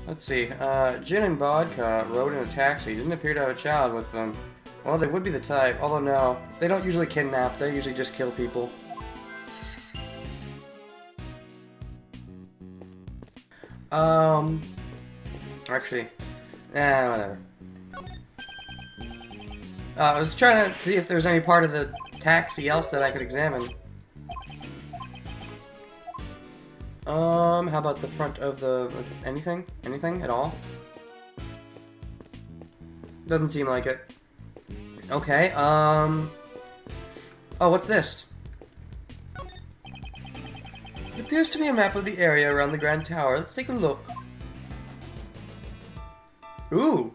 Let's see. Jin and Vodka rode in a taxi. Didn't appear to have a child with them. Well, they would be the type. Although no, they don't usually kidnap. They usually just kill people. Actually, whatever. I was trying to see if there's any part of the taxi else that I could examine. How about the front of the... anything? Anything at all? Doesn't seem like it. Okay, oh, what's this? It appears to be a map of the area around the Grand Tower. Let's take a look. Ooh!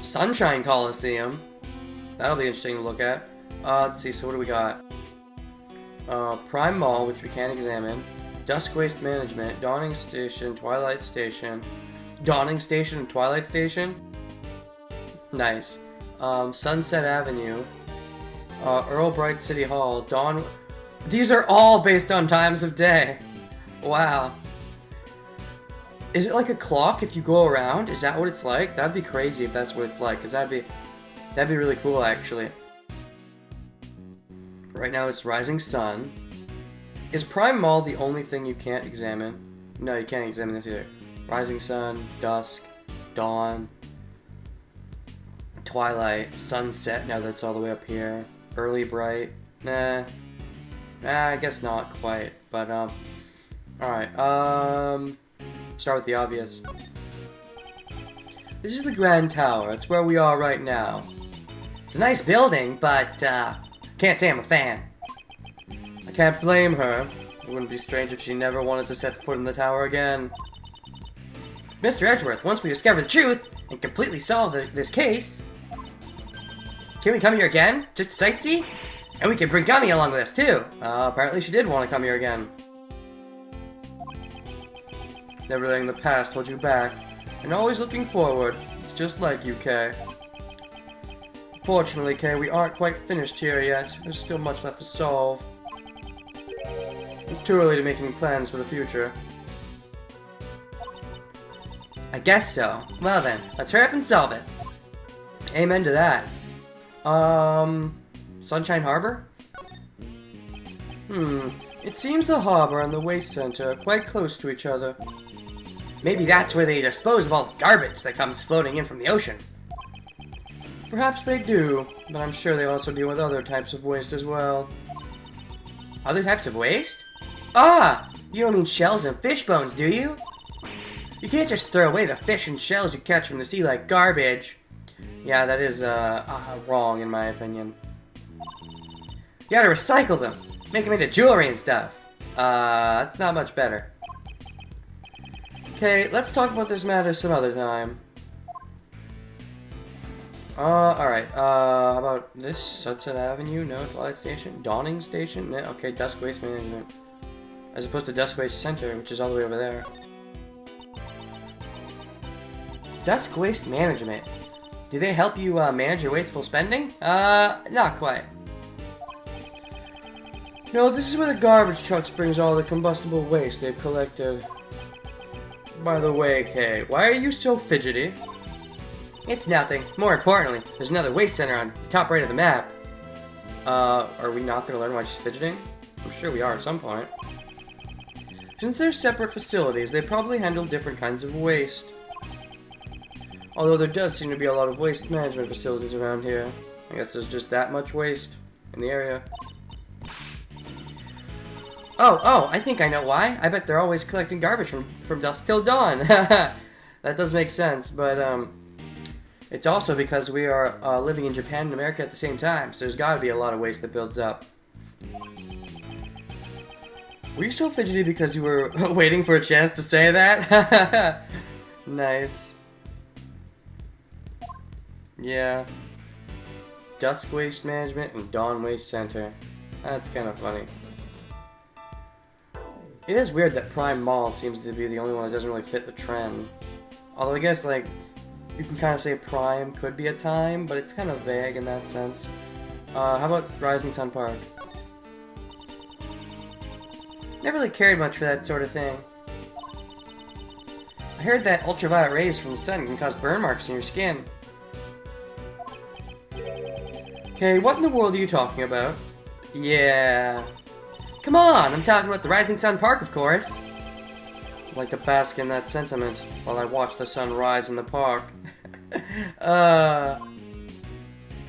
Sunshine Coliseum. That'll be interesting to look at. Let's see, so what do we got? Prime Mall, which we can't examine. Dusk Waste Management. Dawning Station. Twilight Station. Dawning Station and Twilight Station? Nice. Sunset Avenue. Earl Bright City Hall. Dawn... These are all based on times of day. Wow. Is it like a clock if you go around? Is that what it's like? That'd be crazy if that's what it's like, because that'd be really cool, actually. Right now it's Rising Sun. Is Prime Mall the only thing you can't examine? No, you can't examine this either. Rising Sun, Dusk, Dawn, Twilight, Sunset, now that's all the way up here. Early Bright, nah, I guess not quite, but, alright, start with the obvious. This is the Grand Tower, it's where we are right now. It's a nice building, but, can't say I'm a fan. I can't blame her. It wouldn't be strange if she never wanted to set foot in the tower again. Mr. Edgeworth, once we discover the truth and completely solve this case, can we come here again? Just to sightsee? And we can bring Gummy along with us too. Apparently she did want to come here again. Never letting the past hold you back, and always looking forward. It's just like you, Kay. Fortunately, Kay, we aren't quite finished here yet. There's still much left to solve. It's too early to make any plans for the future. I guess so. Well then, let's hurry up and solve it. Amen to that. Sunshine Harbor? It seems the harbor and the waste center are quite close to each other. Maybe that's where they dispose of all the garbage that comes floating in from the ocean. Perhaps they do, but I'm sure they also deal with other types of waste as well. Other types of waste? Ah! You don't mean shells and fish bones, do you? You can't just throw away the fish and shells you catch from the sea like garbage. Yeah, that is, wrong in my opinion. You gotta recycle them. Make them into jewelry and stuff. That's not much better. Okay, let's talk about this matter some other time. Alright, how about this? Sunset Avenue? No. Twilight Station? Dawning Station? No. Okay, Dusk Waste Management. As opposed to Dusk Waste Center, which is all the way over there. Dusk Waste Management. Do they help you, manage your wasteful spending? Not quite. No, this is where the garbage trucks brings all the combustible waste they've collected. By the way, Kay, why are you so fidgety? It's nothing. More importantly, there's another waste center on the top right of the map. Are we not gonna learn why she's fidgeting? I'm sure we are at some point. Since they're separate facilities, they probably handle different kinds of waste. Although there does seem to be a lot of waste management facilities around here. I guess there's just that much waste in the area. Oh, I think I know why. I bet they're always collecting garbage from dusk till dawn. That does make sense, but, it's also because we are living in Japan and America at the same time, so there's gotta be a lot of waste that builds up. Were you so fidgety because you were waiting for a chance to say that? Nice. Yeah. Dusk Waste Management and Dawn Waste Center. That's kind of funny. It is weird that Prime Mall seems to be the only one that doesn't really fit the trend. Although I guess, like, you can kind of say Prime could be a time, but it's kind of vague in that sense. How about Rising Sun Park? Never really cared much for that sort of thing. heard that ultraviolet rays from the sun can cause burn marks in your skin. Okay, what in the world are you talking about? Yeah. Come on, I'm talking about the Rising Sun Park, of course. I'd like to bask in that sentiment while I watch the sun rise in the park.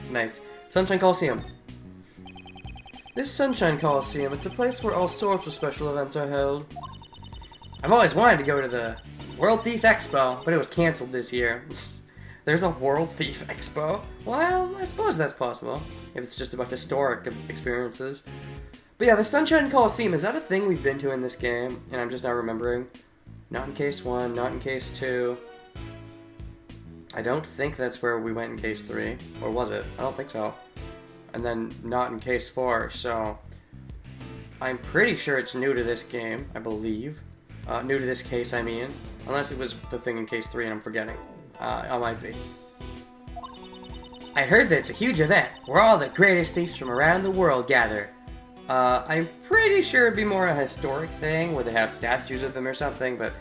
Nice. Sunshine Coliseum. This Sunshine Coliseum, it's a place where all sorts of special events are held. I've always wanted to go to the World Thief Expo, but it was cancelled this year. There's a World Thief Expo? Well, I suppose that's possible, if it's just about historic experiences. But yeah, the Sunshine Coliseum, is that a thing we've been to in this game? And I'm just not remembering. Not in Case 1, not in Case 2. I don't think that's where we went in Case 3. Or was it? I don't think so. And then not in Case 4, so... I'm pretty sure it's new to this game, I believe. New to this case, I mean. Unless it was the thing in Case 3 and I'm forgetting. I might be. I heard that it's a huge event, where all the greatest thieves from around the world gather. I'm pretty sure it'd be more a historic thing, where they have statues of them or something, but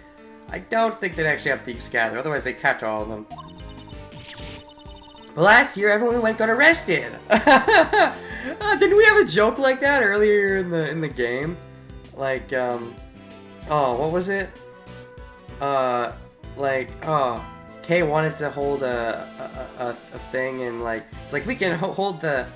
I don't think they'd actually have thieves gather, otherwise they'd catch all of them. But last year, everyone who went got arrested! Didn't we have a joke like that earlier in the game? Like, oh, what was it? Kay wanted to hold a thing, and like, it's like, we can hold a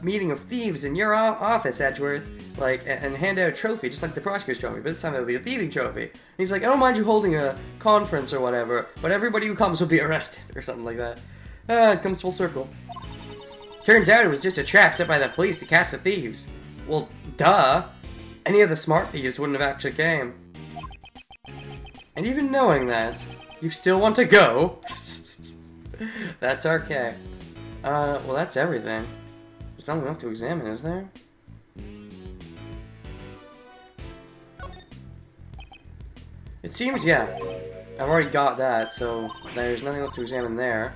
meeting of thieves in your office, Edgeworth, like, and hand out a trophy, just like the Prosecutor's trophy, but this time it'll be a thieving trophy. And he's like, I don't mind you holding a conference or whatever, but everybody who comes will be arrested, or something like that. It comes full circle. Turns out it was just a trap set by the police to catch the thieves. Well, duh. Any of the smart thieves wouldn't have actually came. And even knowing that, you still want to go? That's okay. Well, that's everything. There's nothing left to examine, is there? It seems, yeah. I've already got that, so there's nothing left to examine there.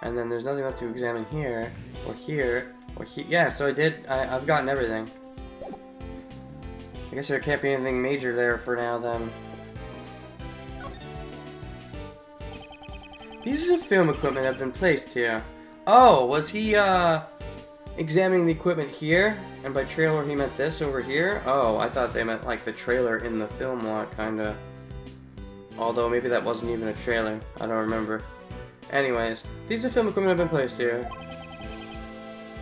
And then there's nothing left to examine here, or here, or here. Yeah, so I've gotten everything. I guess there can't be anything major there for now, then. Pieces of film equipment have been placed here. Oh, was he, examining the equipment here? And by trailer he meant this over here? Oh, I thought they meant, like, the trailer in the film lot, kinda. Although, maybe that wasn't even a trailer. I don't remember. Anyways, pieces of film equipment have been placed here.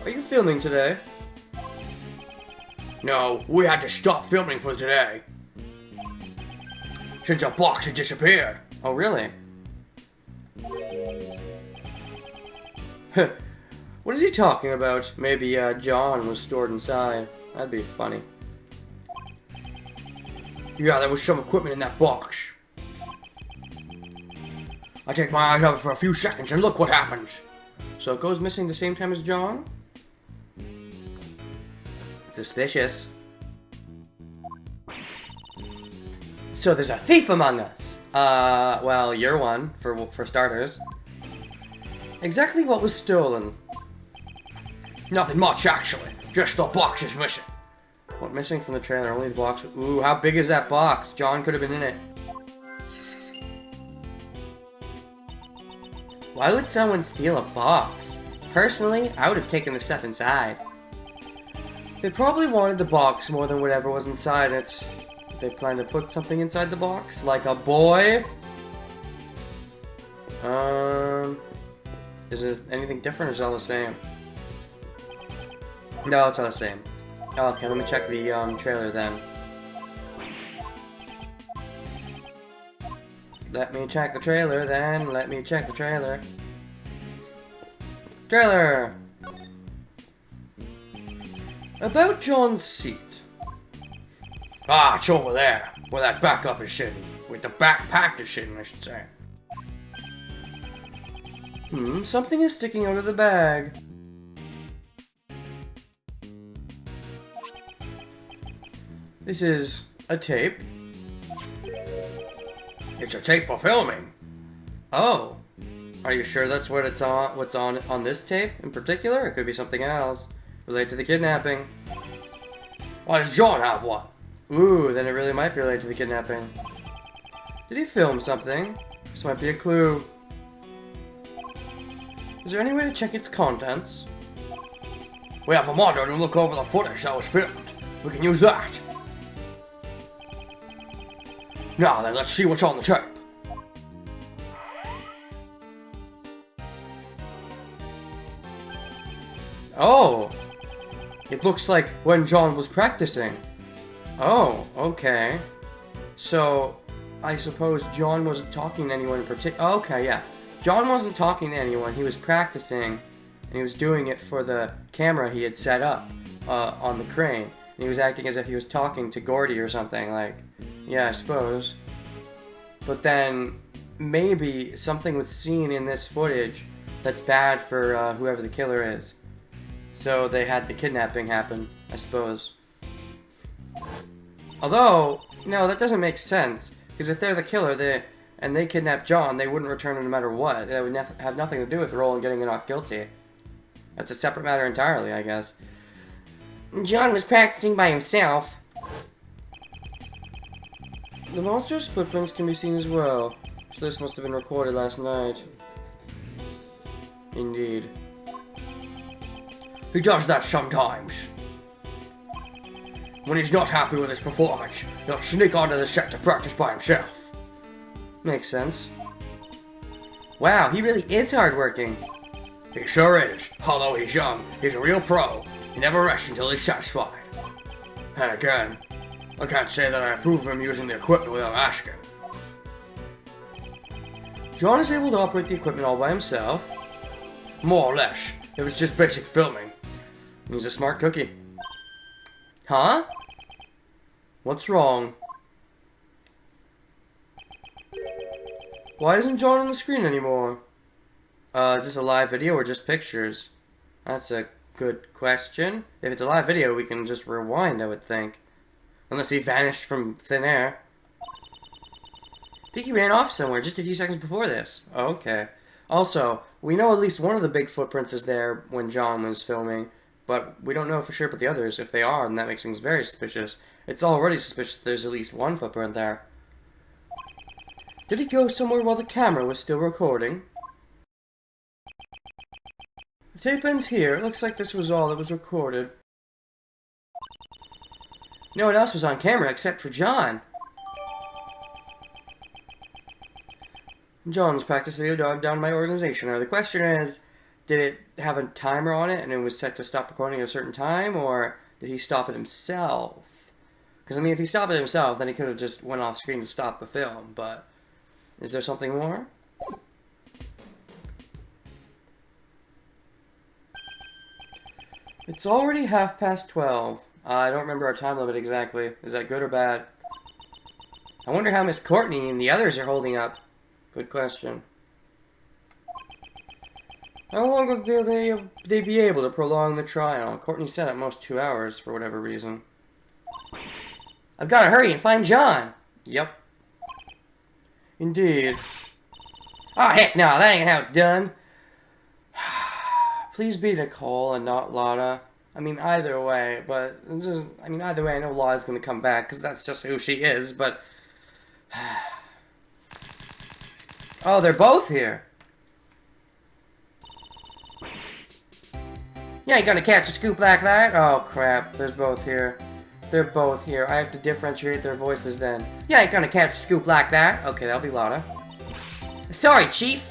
Are you filming today? No, we had to stop filming for today. Since our box had disappeared. Oh, really? What is he talking about? Maybe, John was stored inside. That'd be funny. Yeah, there was some equipment in that box. I take my eyes off it for a few seconds and look what happens. So it goes missing the same time as John? Suspicious. So there's a thief among us. Well, you're one, for starters. Exactly what was stolen? Nothing much, actually. Just the box is missing. What missing from the trailer? Only the box. Ooh, how big is that box? John could have been in it. Why would someone steal a box? Personally, I would have taken the stuff inside. They probably wanted the box more than whatever was inside it. Did they plan to put something inside the box? Like a boy? Is it anything different or is it all the same? No, it's all the same. Okay, let me check the trailer then. Let me check the trailer then. Let me check the trailer. Trailer! About John's seat. Ah, it's over there. Where that backup is sitting. With the backpack is sitting, I should say. Something is sticking out of the bag. This is a tape. It's a tape for filming. Oh. Are you sure that's what it's on? What's on this tape in particular? It could be something else related to the kidnapping. Why does John have one? Ooh, then it really might be related to the kidnapping. Did he film something? This might be a clue. Is there any way to check its contents? We have a monitor to look over the footage that was filmed. We can use that. Now then, let's see what's on the tape. Oh! It looks like when John was practicing. Oh, okay. So, I suppose John wasn't talking to anyone in particular. Oh, okay, yeah. John wasn't talking to anyone. He was practicing, and he was doing it for the camera he had set up on the crane. And he was acting as if he was talking to Gordy or something, like, yeah, I suppose. But then, maybe something was seen in this footage that's bad for whoever the killer is. So they had the kidnapping happen, I suppose. Although, no, that doesn't make sense. Because if they're the killer, and they kidnapped John, they wouldn't return him no matter what. That would have nothing to do with Roland getting not guilty. That's a separate matter entirely, I guess. John was practicing by himself. The monster's footprints can be seen as well. So this must have been recorded last night. Indeed. He does that sometimes. When he's not happy with his performance, he'll sneak onto the set to practice by himself. Makes sense. Wow, he really is hardworking. He sure is. Although he's young, he's a real pro. He never rests until he's satisfied. And again, I can't say that I approve of him using the equipment without asking. John is able to operate the equipment all by himself. More or less, if it's just basic filming. He's a smart cookie. Huh? What's wrong? Why isn't John on the screen anymore? Is this a live video or just pictures? That's a good question. If it's a live video, we can just rewind, I would think. Unless he vanished from thin air. I think he ran off somewhere just a few seconds before this. Oh, okay. Also, we know at least one of the big footprints is there when John was filming. But we don't know for sure about the others. If they are, then that makes things very suspicious. It's already suspicious that there's at least one footprint there. Did he go somewhere while the camera was still recording? The tape ends here. It looks like this was all that was recorded. No one else was on camera except for John. John's practice video dived down my organization. Now the question is, did it have a timer on it and it was set to stop recording at a certain time, or did he stop it himself? Because, I mean, if he stopped it himself, then he could have just went off screen to stop the film, but is there something more? It's already 12:30. I don't remember our time limit exactly. Is that good or bad? I wonder how Miss Courtney and the others are holding up. Good question. How long will they be able to prolong the trial? Courtney said at most 2 hours, for whatever reason. I've got to hurry and find John! Yep. Indeed. Oh, heck no, that ain't how it's done! Please be Nicole and not Lotta. I mean, either way, but... either way, I know Lotta's gonna come back, because that's just who she is, but... Oh, they're both here! You ain't gonna catch a scoop like that? Oh crap, there's both here. They're both here. I have to differentiate their voices then. You ain't gonna catch a scoop like that. Okay, that'll be Lotta. Sorry, Chief.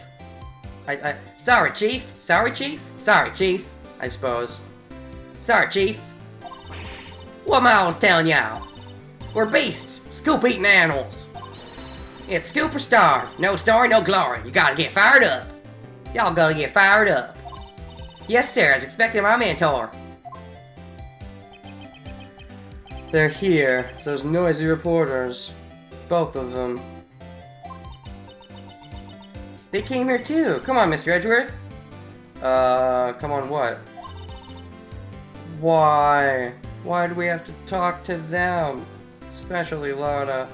Sorry, Chief. Sorry, Chief. Sorry, Chief. I suppose. Sorry, Chief. What am I always telling y'all? We're beasts. Scoop-eating animals. It's scoop or starve. No story, no glory. You gotta get fired up. Y'all gotta get fired up. Yes, sir, as expected my mentor. They're here. It's those noisy reporters. Both of them. They came here too. Come on, Mr. Edgeworth. Come on what? Why? Why do we have to talk to them? Especially Lotta.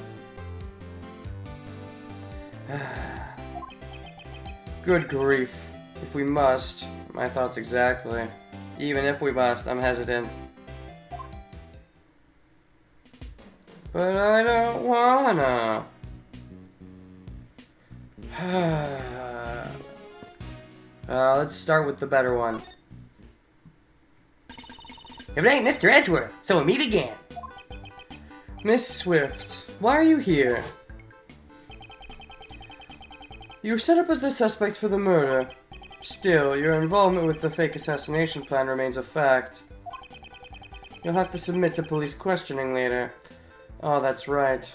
Good grief. If we must. My thoughts exactly. Even if we must, I'm hesitant. But I don't wanna. Let's start with the better one. If it ain't Mr. Edgeworth, so we meet again. Miss Swift, why are you here? You were set up as the suspect for the murder. Still, your involvement with the fake assassination plan remains a fact. You'll have to submit to police questioning later. Oh, that's right.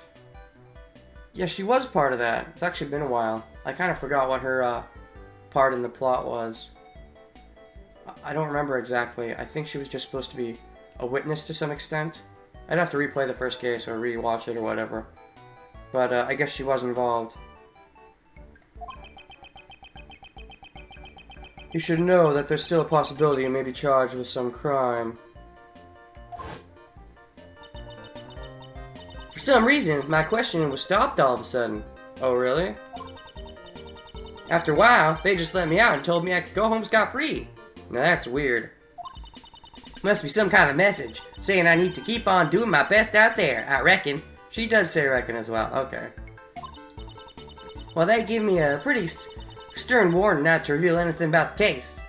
Yeah, she was part of that. It's actually been a while. I kind of forgot what her part in the plot was. I don't remember exactly. I think she was just supposed to be a witness to some extent. I'd have to replay the first case or rewatch it or whatever. But I guess she was involved. You should know that there's still a possibility you may be charged with some crime. For some reason, my questioning was stopped all of a sudden. Oh, really? After a while, they just let me out and told me I could go home scot-free. Now that's weird. Must be some kind of message, saying I need to keep on doing my best out there, I reckon. She does say reckon as well, okay. Well, they give me a pretty stern warning not to reveal anything about the case.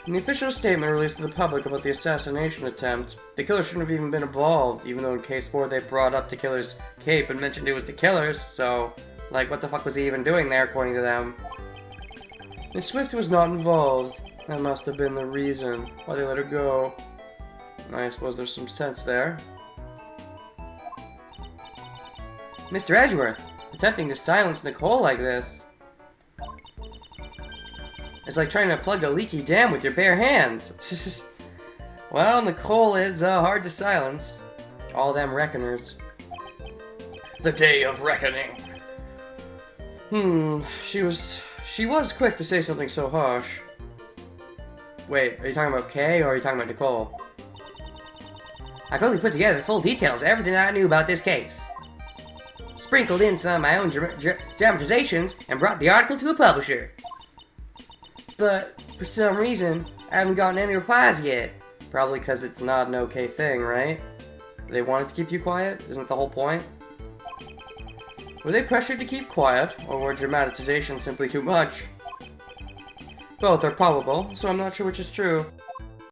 In the official statement released to the public about the assassination attempt, the killer shouldn't have even been involved, even though in case 4 they brought up the killer's cape and mentioned it was the killer's, so, like, what the fuck was he even doing there, according to them? Miss Swift was not involved. That must have been the reason why they let her go. I suppose there's some sense there. Mr. Edgeworth, attempting to silence Nicole like this. It's like trying to plug a leaky dam with your bare hands. Well, Nicole is hard to silence. All them reckoners. The day of reckoning. She was quick to say something so harsh. Wait, are you talking about Kay or are you talking about Nicole? I quickly put together the full details of everything I knew about this case. Sprinkled in some of my own dramatizations and brought the article to a publisher. But, for some reason, I haven't gotten any replies yet. Probably because it's not an okay thing, right? They wanted to keep you quiet? Isn't the whole point? Were they pressured to keep quiet, or were dramatizations simply too much? Both are probable, so I'm not sure which is true.